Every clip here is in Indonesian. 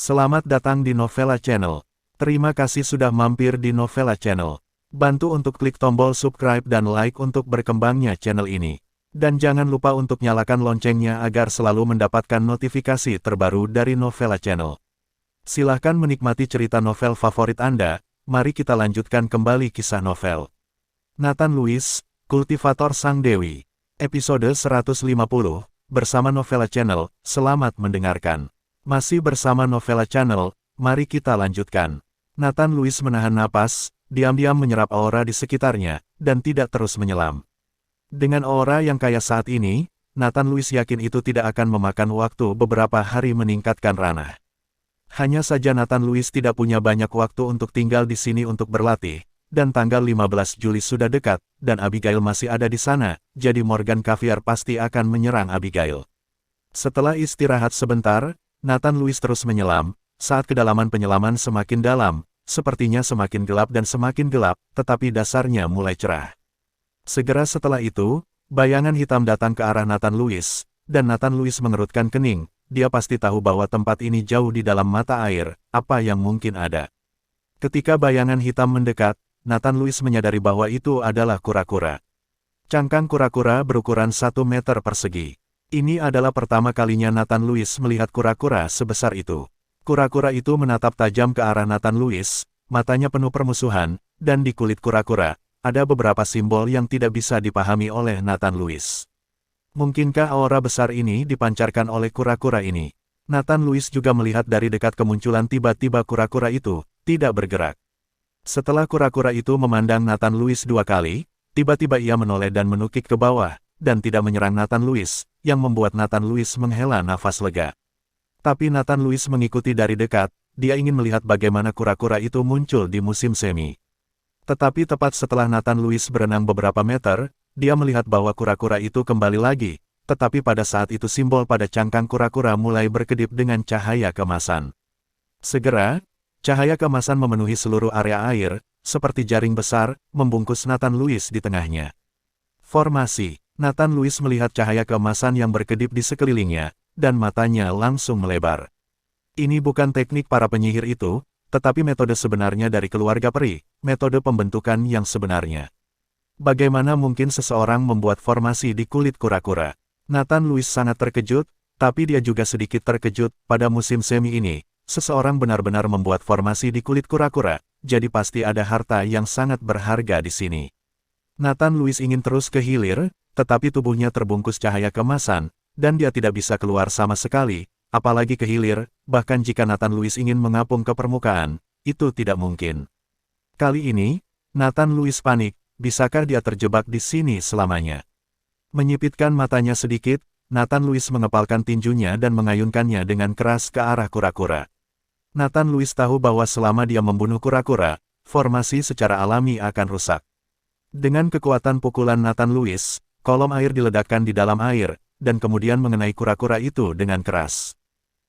Selamat datang di Novella Channel. Terima kasih sudah mampir di Novella Channel. Bantu untuk klik tombol subscribe dan like untuk berkembangnya channel ini. Dan jangan lupa untuk nyalakan loncengnya agar selalu mendapatkan notifikasi terbaru dari Novella Channel. Silahkan menikmati cerita novel favorit Anda. Mari kita lanjutkan kembali kisah novel Nathan Lewis, Kultivator Sang Dewi. Episode 150, bersama Novella Channel. Selamat mendengarkan. Masih bersama Novella Channel, mari kita lanjutkan. Nathan Lewis menahan napas, diam-diam menyerap aura di sekitarnya, dan tidak terus menyelam. Dengan aura yang kaya saat ini, Nathan Lewis yakin itu tidak akan memakan waktu beberapa hari meningkatkan ranah. Hanya saja Nathan Lewis tidak punya banyak waktu untuk tinggal di sini untuk berlatih, dan tanggal 15 Juli sudah dekat, dan Abigail masih ada di sana, jadi Morgan Caviar pasti akan menyerang Abigail. Setelah istirahat sebentar, Nathan Lewis terus menyelam. Saat kedalaman penyelaman semakin dalam, sepertinya semakin gelap dan semakin gelap, tetapi dasarnya mulai cerah. Segera setelah itu, bayangan hitam datang ke arah Nathan Lewis, dan Nathan Lewis mengerutkan kening. Dia pasti tahu bahwa tempat ini jauh di dalam mata air, apa yang mungkin ada. Ketika bayangan hitam mendekat, Nathan Lewis menyadari bahwa itu adalah kura-kura. Cangkang kura-kura berukuran 1 meter persegi. Ini adalah pertama kalinya Nathan Lewis melihat kura-kura sebesar itu. Kura-kura itu menatap tajam ke arah Nathan Lewis, matanya penuh permusuhan, dan di kulit kura-kura, ada beberapa simbol yang tidak bisa dipahami oleh Nathan Lewis. Mungkinkah aura besar ini dipancarkan oleh kura-kura ini? Nathan Lewis juga melihat dari dekat kemunculan tiba-tiba kura-kura itu, tidak bergerak. Setelah kura-kura itu memandang Nathan Lewis 2 kali, tiba-tiba ia menoleh dan menukik ke bawah, dan tidak menyerang Nathan Lewis, yang membuat Nathan Lewis menghela nafas lega. Tapi Nathan Lewis mengikuti dari dekat, dia ingin melihat bagaimana kura-kura itu muncul di musim semi. Tetapi tepat setelah Nathan Lewis berenang beberapa meter, dia melihat bahwa kura-kura itu kembali lagi, tetapi pada saat itu simbol pada cangkang kura-kura mulai berkedip dengan cahaya keemasan. Segera, cahaya keemasan memenuhi seluruh area air, seperti jaring besar, membungkus Nathan Lewis di tengahnya. Formasi. Nathan Lewis melihat cahaya keemasan yang berkedip di sekelilingnya, dan matanya langsung melebar. Ini bukan teknik para penyihir itu, tetapi metode sebenarnya dari keluarga peri, metode pembentukan yang sebenarnya. Bagaimana mungkin seseorang membuat formasi di kulit kura-kura? Nathan Lewis sangat terkejut, tapi dia juga sedikit terkejut. Pada musim semi ini, seseorang benar-benar membuat formasi di kulit kura-kura, jadi pasti ada harta yang sangat berharga di sini. Nathan Lewis ingin terus ke hilir, tetapi tubuhnya terbungkus cahaya keemasan, dan dia tidak bisa keluar sama sekali, apalagi ke hilir. Bahkan jika Nathan Lewis ingin mengapung ke permukaan, itu tidak mungkin. Kali ini, Nathan Lewis panik, bisakah dia terjebak di sini selamanya? Menyipitkan matanya sedikit, Nathan Lewis mengepalkan tinjunya dan mengayunkannya dengan keras ke arah kura-kura. Nathan Lewis tahu bahwa selama dia membunuh kura-kura, formasi secara alami akan rusak. Dengan kekuatan pukulan Nathan Lewis, kolom air diledakkan di dalam air, dan kemudian mengenai kura-kura itu dengan keras.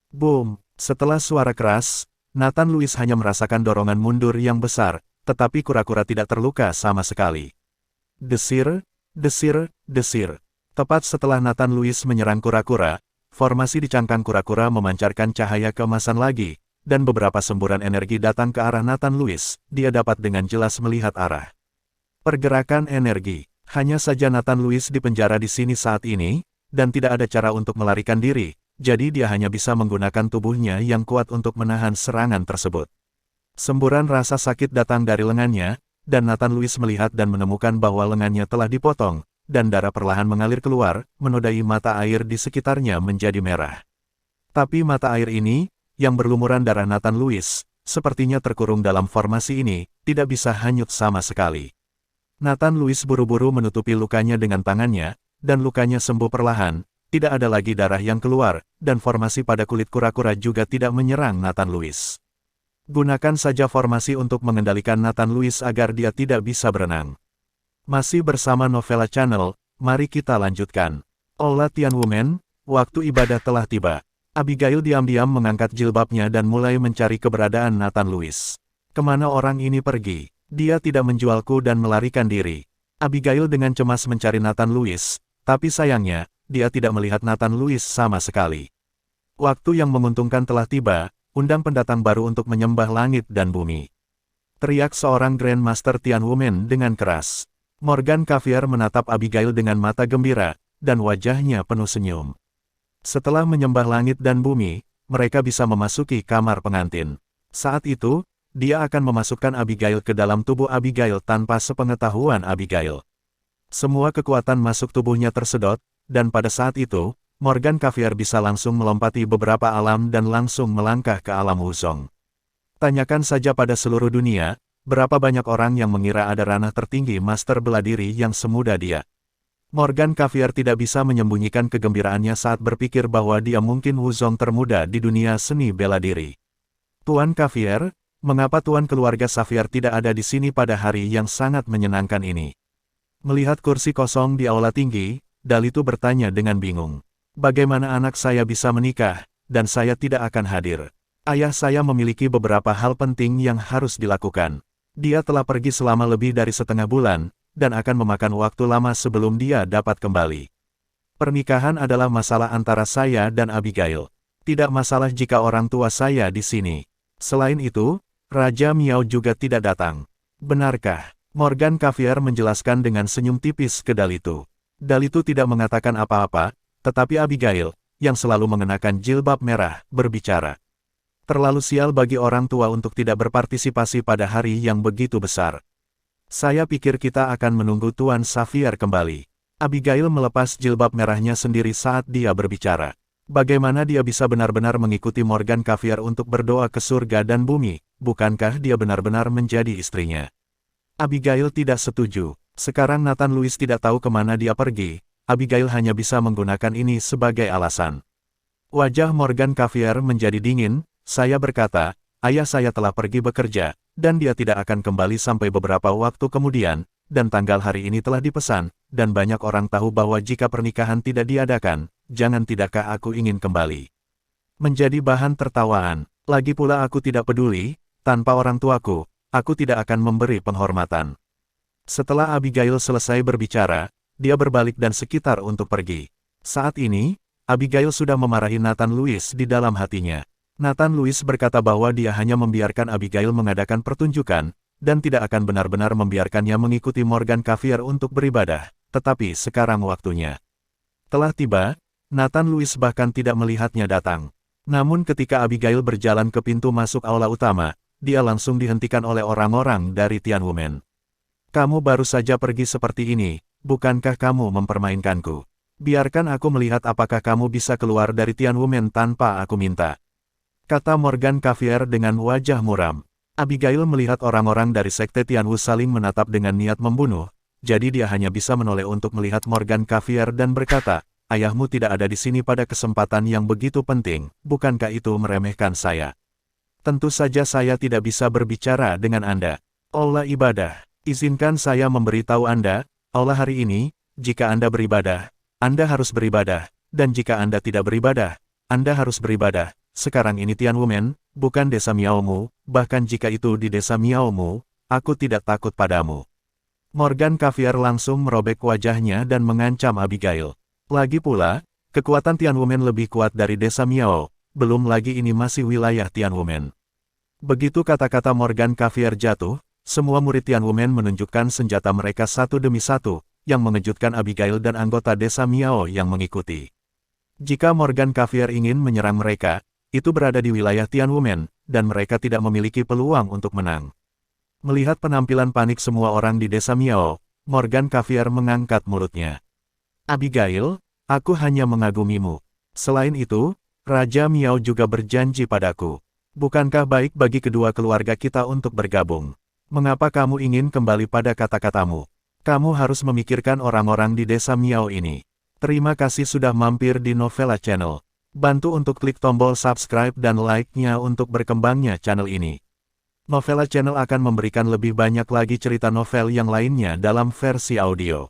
Boom! Setelah suara keras, Nathan Lewis hanya merasakan dorongan mundur yang besar, tetapi kura-kura tidak terluka sama sekali. Desir, desir, desir. Tepat setelah Nathan Lewis menyerang kura-kura, formasi di cangkang kura-kura memancarkan cahaya keemasan lagi, dan beberapa semburan energi datang ke arah Nathan Lewis. Dia dapat dengan jelas melihat arah pergerakan energi. Hanya saja Nathan Lewis dipenjara di sini saat ini, dan tidak ada cara untuk melarikan diri, jadi dia hanya bisa menggunakan tubuhnya yang kuat untuk menahan serangan tersebut. Semburan rasa sakit datang dari lengannya, dan Nathan Lewis melihat dan menemukan bahwa lengannya telah dipotong, dan darah perlahan mengalir keluar, menodai mata air di sekitarnya menjadi merah. Tapi mata air ini, yang berlumuran darah Nathan Lewis, sepertinya terkurung dalam formasi ini, tidak bisa hanyut sama sekali. Nathan Lewis buru-buru menutupi lukanya dengan tangannya, dan lukanya sembuh perlahan, tidak ada lagi darah yang keluar, dan formasi pada kulit kura-kura juga tidak menyerang Nathan Lewis. Gunakan saja formasi untuk mengendalikan Nathan Lewis agar dia tidak bisa berenang. Masih bersama Novella Channel, mari kita lanjutkan. Ola Tianwumen, waktu ibadah telah tiba. Abigail diam-diam mengangkat jilbabnya dan mulai mencari keberadaan Nathan Lewis. Kemana orang ini pergi? Dia tidak menjualku dan melarikan diri. Abigail dengan cemas mencari Nathan Lewis, tapi sayangnya, dia tidak melihat Nathan Lewis sama sekali. Waktu yang menguntungkan telah tiba, undang pendatang baru untuk menyembah langit dan bumi. Teriak seorang Grandmaster Tianwumen dengan keras. Morgan Cavier menatap Abigail dengan mata gembira, dan wajahnya penuh senyum. Setelah menyembah langit dan bumi, mereka bisa memasuki kamar pengantin. Saat itu, dia akan memasukkan Abigail ke dalam tubuh Abigail tanpa sepengetahuan Abigail. Semua kekuatan masuk tubuhnya tersedot, dan pada saat itu, Morgan Cavier bisa langsung melompati beberapa alam dan langsung melangkah ke alam Wuzong. Tanyakan saja pada seluruh dunia, berapa banyak orang yang mengira ada ranah tertinggi master bela diri yang semudah dia. Morgan Cavier tidak bisa menyembunyikan kegembiraannya saat berpikir bahwa dia mungkin Wuzong termuda di dunia seni bela diri. Tuan Cavier, mengapa Tuan keluarga Xavier tidak ada di sini pada hari yang sangat menyenangkan ini? Melihat kursi kosong di aula tinggi, Dalitu bertanya dengan bingung. Bagaimana anak saya bisa menikah, dan saya tidak akan hadir? Ayah saya memiliki beberapa hal penting yang harus dilakukan. Dia telah pergi selama lebih dari setengah bulan, dan akan memakan waktu lama sebelum dia dapat kembali. Pernikahan adalah masalah antara saya dan Abigail. Tidak masalah jika orang tua saya di sini. Selain itu, Raja Miao juga tidak datang. Benarkah? Morgan Cavier menjelaskan dengan senyum tipis ke Dalitu. Dalitu tidak mengatakan apa-apa, tetapi Abigail, yang selalu mengenakan jilbab merah, berbicara. Terlalu sial bagi orang tua untuk tidak berpartisipasi pada hari yang begitu besar. Saya pikir kita akan menunggu Tuan Xavier kembali. Abigail melepas jilbab merahnya sendiri saat dia berbicara. Bagaimana dia bisa benar-benar mengikuti Morgan Cavier untuk berdoa ke surga dan bumi, bukankah dia benar-benar menjadi istrinya? Abigail tidak setuju. Sekarang Nathan Lewis tidak tahu kemana dia pergi, Abigail hanya bisa menggunakan ini sebagai alasan. Wajah Morgan Cavier menjadi dingin, saya berkata, ayah saya telah pergi bekerja, dan dia tidak akan kembali sampai beberapa waktu kemudian, dan tanggal hari ini telah dipesan, dan banyak orang tahu bahwa jika pernikahan tidak diadakan, jangan tidakkah aku ingin kembali. Menjadi bahan tertawaan, lagi pula aku tidak peduli, tanpa orang tuaku, aku tidak akan memberi penghormatan. Setelah Abigail selesai berbicara, dia berbalik dan sekitar untuk pergi. Saat ini, Abigail sudah memarahi Nathan Lewis di dalam hatinya. Nathan Lewis berkata bahwa dia hanya membiarkan Abigail mengadakan pertunjukan, dan tidak akan benar-benar membiarkannya mengikuti Morgan Cavier untuk beribadah, tetapi sekarang waktunya telah tiba. Nathan Lewis bahkan tidak melihatnya datang. Namun ketika Abigail berjalan ke pintu masuk aula utama, dia langsung dihentikan oleh orang-orang dari Tianwumen. Kamu baru saja pergi seperti ini, bukankah kamu mempermainkanku? Biarkan aku melihat apakah kamu bisa keluar dari Tianwumen tanpa aku minta. Kata Morgan Cavier dengan wajah muram. Abigail melihat orang-orang dari sekte Tianwu saling menatap dengan niat membunuh, jadi dia hanya bisa menoleh untuk melihat Morgan Cavier dan berkata, ayahmu tidak ada di sini pada kesempatan yang begitu penting, bukankah itu meremehkan saya? Tentu saja saya tidak bisa berbicara dengan Anda. Allah ibadah. Izinkan saya memberitahu Anda, Allah hari ini, jika Anda beribadah, Anda harus beribadah, dan jika Anda tidak beribadah, Anda harus beribadah. Sekarang ini Tianwumen, bukan desa Miaomu, bahkan jika itu di desa Miaomu, aku tidak takut padamu. Morgan Cavier langsung merobek wajahnya dan mengancam Abigail. Lagi pula, kekuatan Tianwumen lebih kuat dari desa Miao, belum lagi ini masih wilayah Tianwumen. Begitu kata-kata Morgan Cavier jatuh, semua murid Tianwumen menunjukkan senjata mereka satu demi satu, yang mengejutkan Abigail dan anggota desa Miao yang mengikuti. Jika Morgan Cavier ingin menyerang mereka, itu berada di wilayah Tianwumen, dan mereka tidak memiliki peluang untuk menang. Melihat penampilan panik semua orang di desa Miao, Morgan Cavier mengangkat mulutnya. Abigail, aku hanya mengagumimu. Selain itu, Raja Miao juga berjanji padaku. Bukankah baik bagi kedua keluarga kita untuk bergabung? Mengapa kamu ingin kembali pada kata-katamu? Kamu harus memikirkan orang-orang di desa Miao ini. Terima kasih sudah mampir di Novella Channel. Bantu untuk klik tombol subscribe dan like-nya untuk berkembangnya channel ini. Novella Channel akan memberikan lebih banyak lagi cerita novel yang lainnya dalam versi audio.